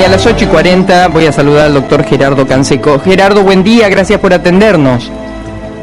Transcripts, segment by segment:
Y a las 8:40 voy a saludar al doctor Gerardo Canseco. Gerardo, buen día, gracias por atendernos.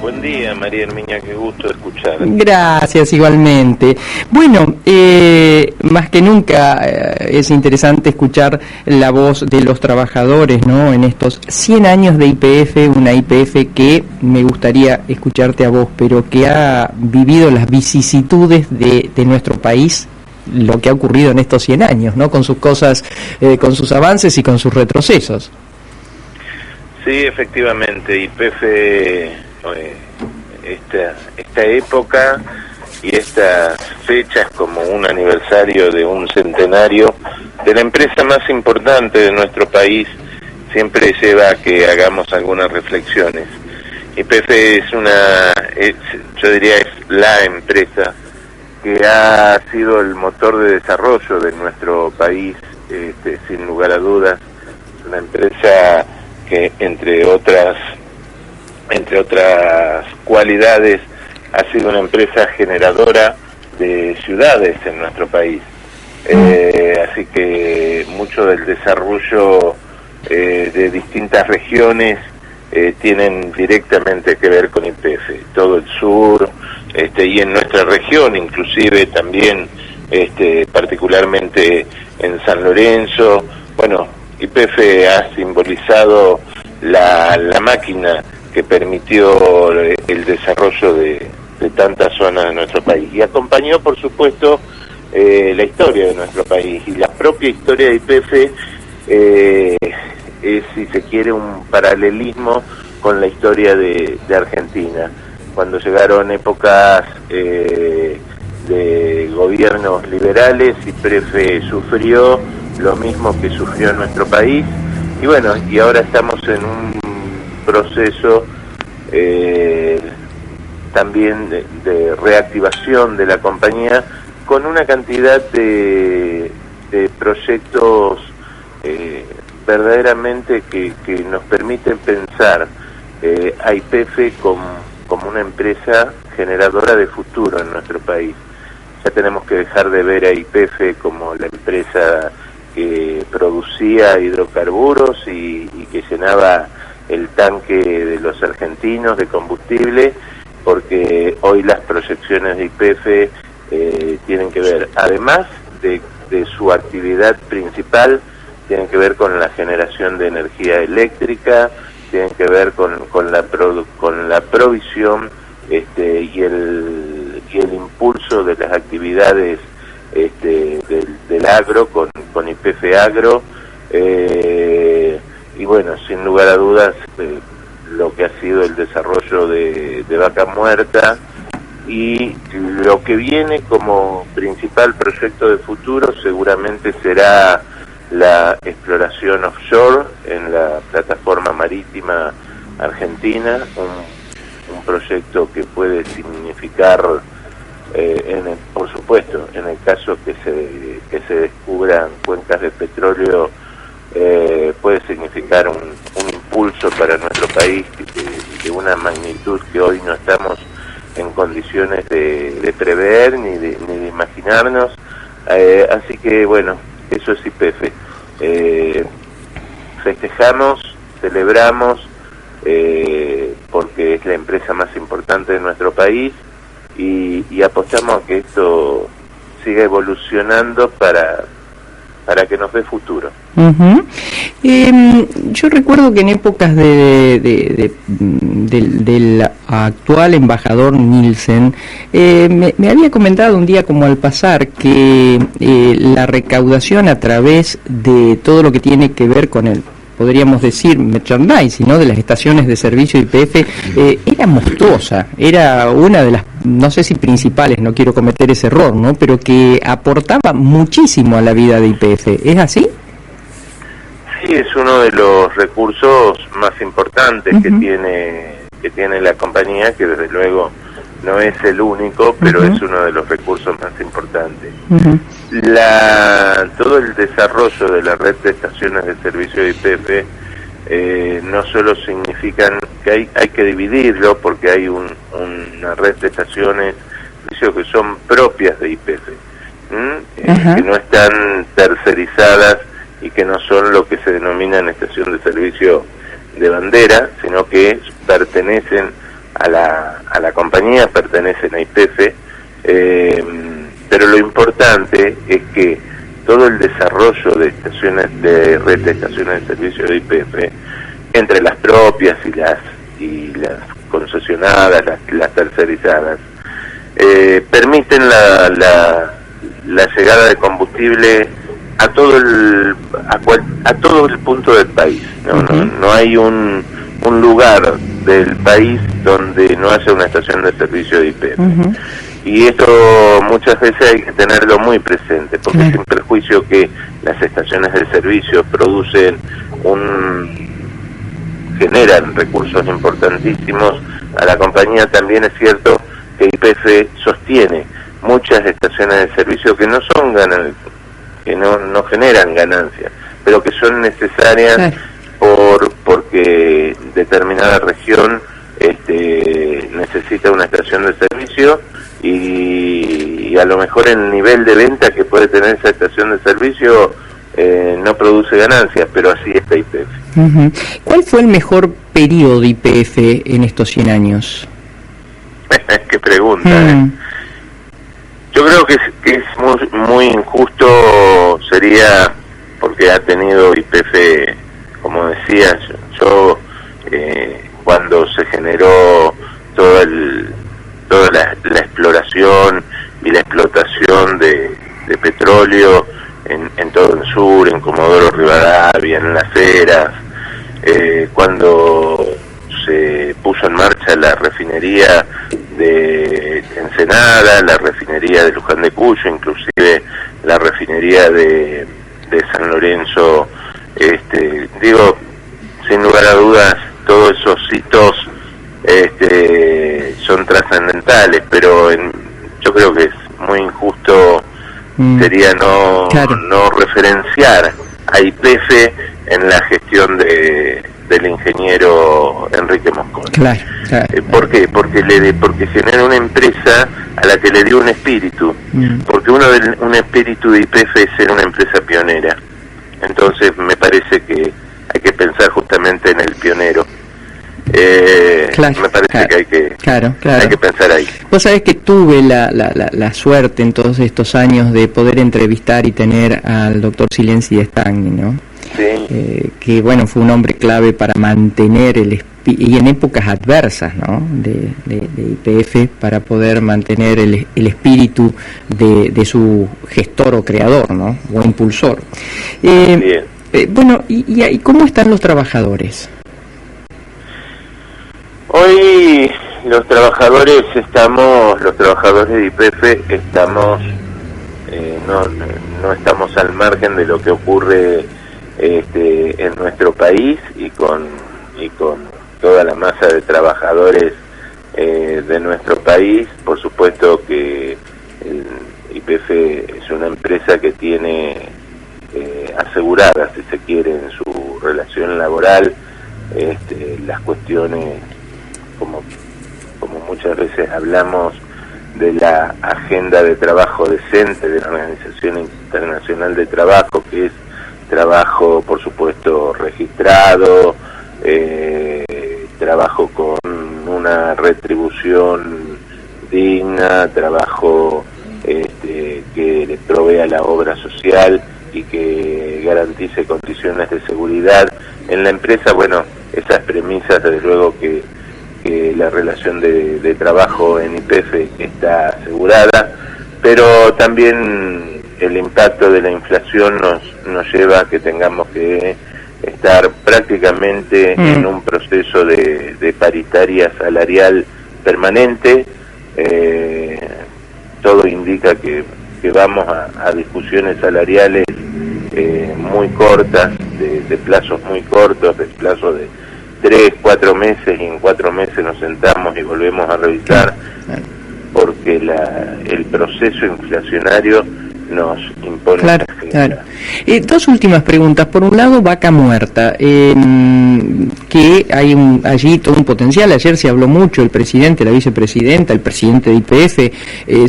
Buen día, María Herminia, qué gusto escuchar. Gracias, igualmente. Bueno, más que nunca es interesante escuchar la voz de los trabajadores, ¿no? En estos 100 años de YPF, una YPF que me gustaría escucharte a vos, pero que ha vivido las vicisitudes de nuestro país, lo que ha ocurrido en estos 100 años, ¿no? Con sus cosas, con sus avances y con sus retrocesos. Sí, efectivamente, YPF... esta época y estas fechas como un aniversario de un centenario de la empresa más importante de nuestro país siempre lleva a que hagamos algunas reflexiones. YPF yo diría es la empresa que ha sido el motor de desarrollo de nuestro país, sin lugar a dudas. Es una empresa que entre otras cualidades ha sido una empresa generadora de ciudades en nuestro país, así que mucho del desarrollo de distintas regiones tienen directamente que ver con YPF, todo el sur, y en nuestra región inclusive también, particularmente en San Lorenzo. Bueno, YPF ha simbolizado la máquina que permitió el desarrollo de tantas zonas de nuestro país, y acompañó, por supuesto, la historia de nuestro país, y la propia historia de YPF es, si se quiere, un paralelismo con la historia de Argentina. Cuando llegaron épocas de gobiernos liberales, YPF sufrió lo mismo que sufrió nuestro país, y bueno, y ahora estamos en un proceso también de reactivación de la compañía, con una cantidad de proyectos verdaderamente que nos permiten pensar a YPF como una empresa generadora de futuro en nuestro país. Ya tenemos que dejar de ver a YPF como la empresa que producía hidrocarburos y que llenaba el tanque de los argentinos de combustible, porque hoy las proyecciones de YPF tienen que ver, además de su actividad principal, tienen que ver con la generación de energía eléctrica, tienen que ver con la provisión y el impulso de las actividades del agro con YPF Agro, y bueno, sin lugar a dudas, lo que ha sido el desarrollo de Vaca Muerta, y lo que viene como principal proyecto de futuro seguramente será la exploración offshore en la plataforma marítima argentina, un proyecto que puede significar, por supuesto, en el caso que se descubran cuencas de petróleo, puede significar un impulso para nuestro país de una magnitud que hoy no estamos en condiciones de prever ni de imaginarnos, así que bueno, eso es YPF. Festejamos, celebramos, porque es la empresa más importante de nuestro país, y apostamos a que esto siga evolucionando para que nos dé futuro. Uh-huh. Yo recuerdo que en épocas del actual embajador Nielsen, me había comentado un día como al pasar que la recaudación a través de todo lo que tiene que ver con el, podríamos decir, merchandising, ¿no?, de las estaciones de servicio YPF, era monstruosa, era una de las, no sé si principales, no quiero cometer ese error, ¿no?, pero que aportaba muchísimo a la vida de YPF. ¿Es así? Sí, es uno de los recursos más importantes que tiene la compañía, que desde luego no es el único, pero es uno de los recursos más importantes. Todo el desarrollo de la red de estaciones de servicio de YPF no solo significan que hay que dividirlo, porque hay una red de estaciones que son propias de YPF, que no están tercerizadas y que no son lo que se denomina en estación de servicio de bandera, sino que pertenecen a la compañía, pertenecen a YPF, pero lo importante es que todo el desarrollo de estaciones de red de estaciones de servicio de YPF, entre las propias y las concesionadas, las tercerizadas, permiten la llegada de combustible a todo el punto del país. No hay un lugar del país donde no haya una estación de servicio de YPF. Y esto muchas veces hay que tenerlo muy presente, porque sin perjuicio que las estaciones de servicio generan recursos importantísimos a la compañía, también es cierto que YPF sostiene muchas estaciones de servicio que no generan ganancias, pero que son necesarias porque determinada región necesita una estación de servicio y a lo mejor el nivel de venta que puede tener esa estación de servicio no produce ganancias, pero así está YPF. ¿Cuál fue el mejor periodo de YPF en estos 100 años? Qué pregunta, Yo creo que es muy injusto, sería, porque ha tenido YPF, como decías, yo cuando se generó toda la exploración y la explotación de petróleo en todo el sur, en Comodoro Rivadavia, en Las Heras, cuando se puso en marcha la refinería de Ensenada, la refinería de Luján de Cuyo, inclusive la refinería de San Lorenzo, digo, sin lugar a dudas, todos esos hitos son trascendentales, pero yo creo que es muy injusto, sería no referenciar a YPF en la gestión del ingeniero Enrique Mosconi. Claro. ¿Por qué? Porque genera una empresa a la que le dio un espíritu, porque un espíritu de YPF es ser una empresa pionera. Entonces me parece que hay que pensar justamente en el pionero. Me parece que hay que pensar ahí. Vos sabés que tuve la suerte en todos estos años de poder entrevistar y tener al doctor Silenzi Stagni, ¿no? Sí. Que bueno, fue un hombre clave para mantener y en épocas adversas, ¿no? de YPF, para poder mantener el espíritu de su gestor o creador, ¿no? O impulsor. Bien. Bueno, ¿y cómo están los trabajadores? Hoy los trabajadores de YPF estamos, no estamos al margen de lo que ocurre en nuestro país y con toda la masa de trabajadores de nuestro país. Por supuesto que YPF es una empresa que tiene asegurada, si se quiere, en su relación laboral las cuestiones, como muchas veces hablamos de la agenda de trabajo decente de la Organización Internacional de Trabajo, que es trabajo, por supuesto, registrado, trabajo con una retribución digna, trabajo que le provea la obra social y que garantice condiciones de seguridad en la empresa. Bueno, esas premisas, desde luego que la relación de trabajo en YPF está asegurada, pero también el impacto de la inflación nos lleva a que tengamos que estar prácticamente en un proceso de paritaria salarial permanente. Todo indica que vamos a discusiones salariales muy cortas, de plazos muy cortos, de plazos de 3, 4 meses, y en 4 meses nos sentamos y volvemos a revisar, porque el proceso inflacionario nos impone. Claro, claro. Dos últimas preguntas. Por un lado, Vaca Muerta, que hay allí todo un potencial. Ayer se habló mucho, el presidente, la vicepresidenta, el presidente de YPF,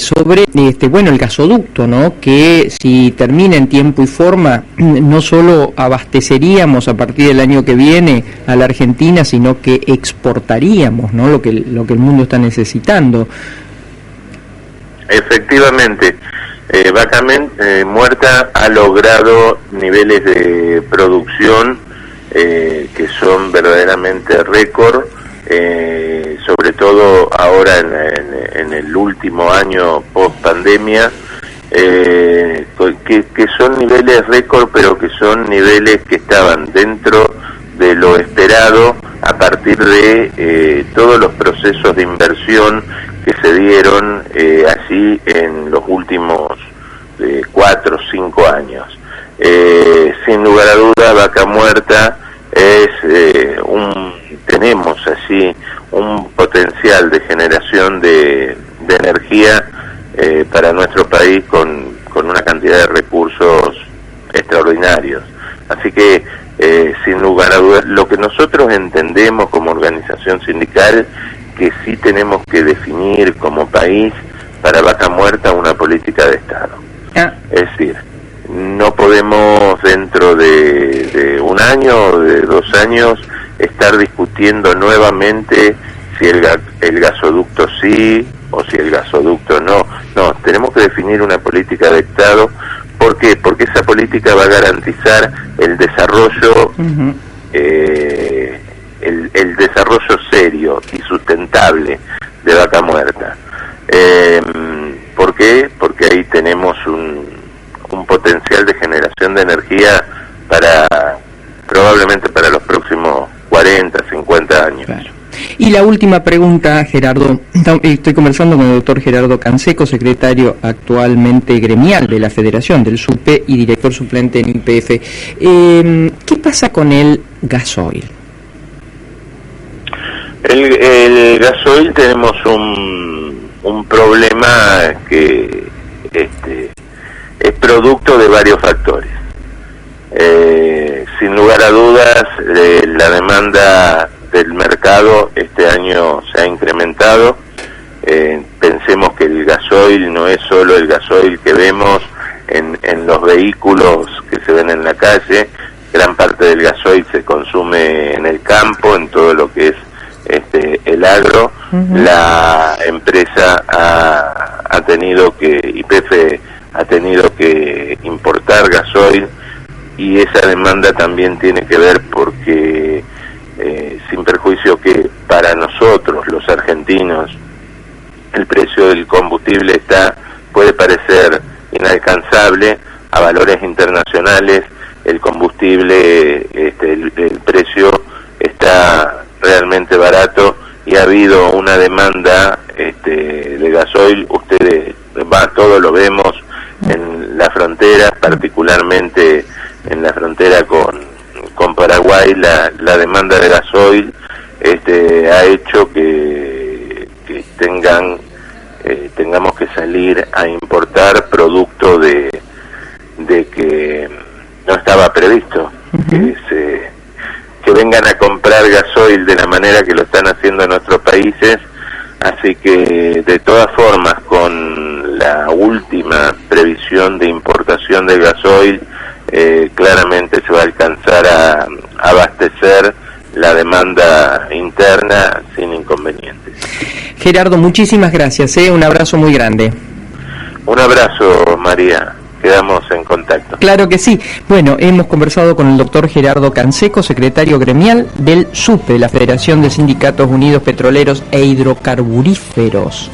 sobre el gasoducto, ¿no? Que si termina en tiempo y forma, no solo abasteceríamos a partir del año que viene a la Argentina, sino que exportaríamos, ¿no? Lo que el mundo está necesitando. Efectivamente. Vaca Muerta ha logrado niveles de producción que son verdaderamente récord, sobre todo ahora en el último año post pandemia, que son niveles récord, pero que son niveles que estaban dentro de lo esperado a partir de todos los procesos de inversión que se dieron así en los últimos 4 o 5 años. Sin lugar a duda, Vaca Muerta es tenemos así un potencial de generación de energía para nuestro país con una cantidad de recursos extraordinarios. Así que sin lugar a dudas, lo que nosotros entendemos como organización sindical, que sí tenemos que definir como país para Vaca Muerta una política de Estado. Es decir, no podemos dentro de un año o de 2 años estar discutiendo nuevamente si el gasoducto sí o si el gasoducto no. No, tenemos que definir una política de Estado. ¿Por qué? Porque esa política va a garantizar el desarrollo, el desarrollo serio y sustentable de Vaca Muerta. ¿Por qué? Porque ahí tenemos un potencial de generación de energía probablemente para los próximos 40, 50 años. Claro. Y la última pregunta, Gerardo. Estoy conversando con el doctor Gerardo Canseco, secretario actualmente gremial de la Federación del SUPE y director suplente en YPF. ¿Qué pasa con el gasoil? El gasoil tenemos un problema que es producto de varios factores. Sin lugar a dudas, la demanda del mercado este año se ha incrementado. Pensemos que el gasoil no es solo el gasoil que vemos en los vehículos que se ven en la calle. Gran parte del gasoil se consume en el campo, en todo lo que es el agro. La empresa ha tenido que, YPF ha tenido que importar gasoil, y esa demanda también tiene que ver porque sin perjuicio que para nosotros los argentinos el precio del combustible puede parecer inalcanzable, a valores internacionales el combustible, el precio está realmente barato, y ha habido una demanda de gasoil. Ustedes todos lo vemos en la frontera, particularmente en la frontera con Paraguay. La demanda de gasoil ha hecho que tengamos que salir a importar producto de que no estaba previsto que vengan a comprar gasoil de la manera que lo están haciendo en otros países. Así que de todas formas, con la última previsión de importación de gasoil, claramente se va a alcanzar a abastecer la demanda interna sin inconvenientes. Gerardo, muchísimas gracias, un abrazo muy grande. Un abrazo, María. Quedamos en contacto. Claro que sí. Bueno, hemos conversado con el doctor Gerardo Canseco, secretario gremial del SUPE, la Federación de Sindicatos Unidos Petroleros e Hidrocarburíferos.